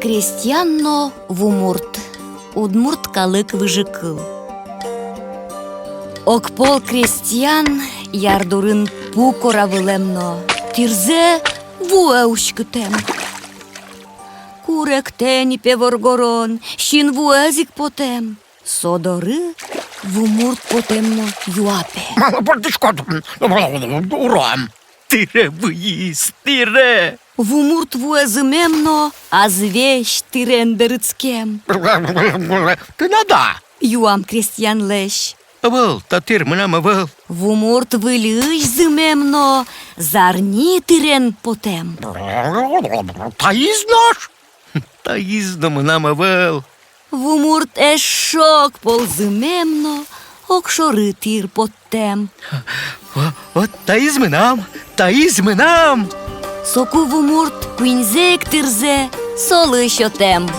Крестьянно вумурт, удмурт калык выжыкыл. Окпол крестьян ярдурын пу коравылемно, тирзе вуэ ушкытем. Куректен певоргорон, щин вуэзик потем, содоры вумурт потемно юапе. Урам! Тире виїс, тире! Вумурт вуэзымемно, азвещ тирендерыцкем. Ти нада! Юам крестьян лещ. Авал, та тир мене авал. Вумурт вылыш зымемно, зарни тирен потем. Та їзнаш? Та їзно мене авал. Вумурт эшок ползымемно, окшоры тир потем. От та ізменам. Соку вумурт куинзек тирзе, солы щотем.